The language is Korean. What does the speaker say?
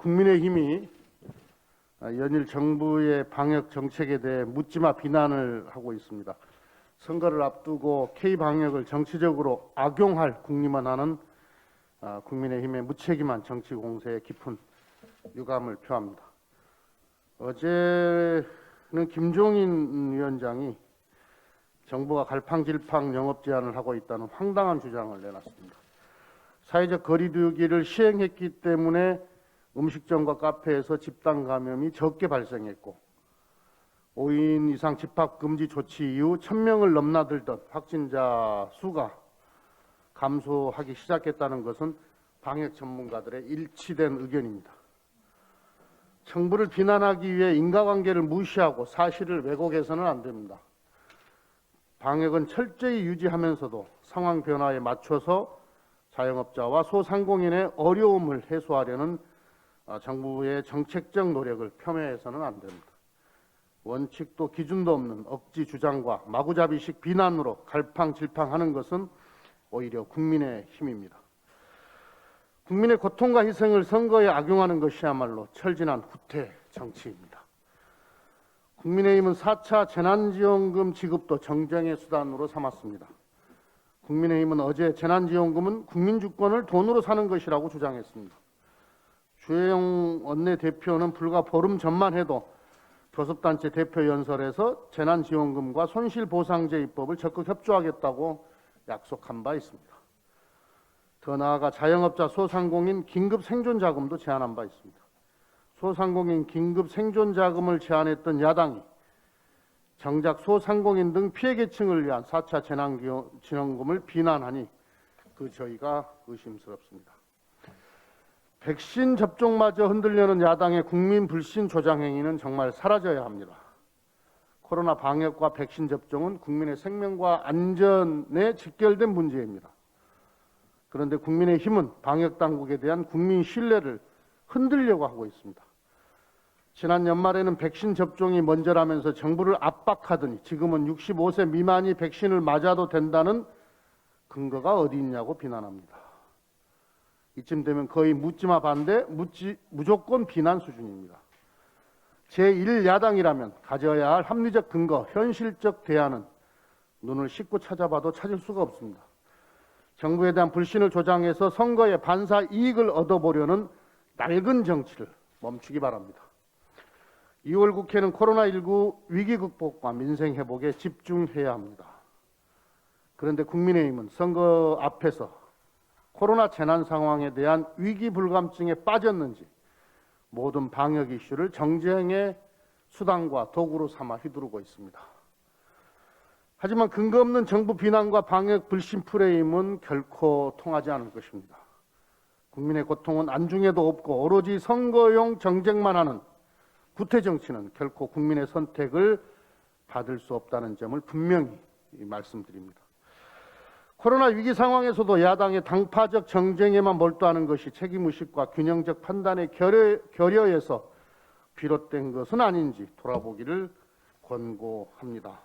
국민의힘이 연일 정부의 방역 정책에 대해 묻지마 비난을 하고 있습니다. 선거를 앞두고 K방역을 정치적으로 악용할 국리만 하는 국민의힘의 무책임한 정치 공세에 깊은 유감을 표합니다. 어제는 김종인 위원장이 정부가 갈팡질팡 영업 제한을 하고 있다는 황당한 주장을 내놨습니다. 사회적 거리 두기를 시행했기 때문에 음식점과 카페에서 집단 감염이 적게 발생했고 5인 이상 집합 금지 조치 이후 1000명을 넘나들던 확진자 수가 감소하기 시작했다는 것은 방역 전문가들의 일치된 의견입니다. 정부를 비난하기 위해 인과관계를 무시하고 사실을 왜곡해서는 안 됩니다. 방역은 철저히 유지하면서도 상황 변화에 맞춰서 자영업자와 소상공인의 어려움을 해소하려는 정부의 정책적 노력을 폄훼해서는 안 됩니다. 원칙도 기준도 없는 억지 주장과 마구잡이식 비난으로 갈팡질팡하는 것은 오히려 국민의 힘입니다. 국민의 고통과 희생을 선거에 악용하는 것이야말로 철진한 후퇴 정치입니다. 국민의힘은 4차 재난지원금 지급도 정쟁의 수단으로 삼았습니다. 국민의힘은 어제 재난지원금은 국민주권을 돈으로 사는 것이라고 주장했습니다. 주혜영 원내대표는 불과 보름 전만 해도 교섭단체 대표연설에서 재난지원금과 손실보상제 입법을 적극 협조하겠다고 약속한 바 있습니다. 더 나아가 자영업자 소상공인 긴급생존자금도 제안한 바 있습니다. 소상공인 긴급생존자금을 제안했던 야당이 정작 소상공인 등 피해계층을 위한 4차 재난지원금을 비난하니 저희가 의심스럽습니다. 백신 접종마저 흔들려는 야당의 국민 불신 조장 행위는 정말 사라져야 합니다. 코로나 방역과 백신 접종은 국민의 생명과 안전에 직결된 문제입니다. 그런데 국민의힘은 방역 당국에 대한 국민 신뢰를 흔들려고 하고 있습니다. 지난 연말에는 백신 접종이 먼저라면서 정부를 압박하더니 지금은 65세 미만이 백신을 맞아도 된다는 근거가 어디 있냐고 비난합니다. 이쯤 되면 거의 묻지마 반대, 무조건 비난 수준입니다. 제1야당이라면 가져야 할 합리적 근거, 현실적 대안은 눈을 씻고 찾아봐도 찾을 수가 없습니다. 정부에 대한 불신을 조장해서 선거에 반사 이익을 얻어보려는 낡은 정치를 멈추기 바랍니다. 2월 국회는 코로나19 위기 극복과 민생 회복에 집중해야 합니다. 그런데 국민의힘은 선거 앞에서 코로나 재난 상황에 대한 위기 불감증에 빠졌는지 모든 방역 이슈를 정쟁의 수단과 도구로 삼아 휘두르고 있습니다. 하지만 근거 없는 정부 비난과 방역 불신 프레임은 결코 통하지 않을 것입니다. 국민의 고통은 안중에도 없고 오로지 선거용 정쟁만 하는 구태 정치는 결코 국민의 선택을 받을 수 없다는 점을 분명히 말씀드립니다. 코로나 위기 상황에서도 야당의 당파적 정쟁에만 몰두하는 것이 책임의식과 균형적 판단의 결여에서 비롯된 것은 아닌지 돌아보기를 권고합니다.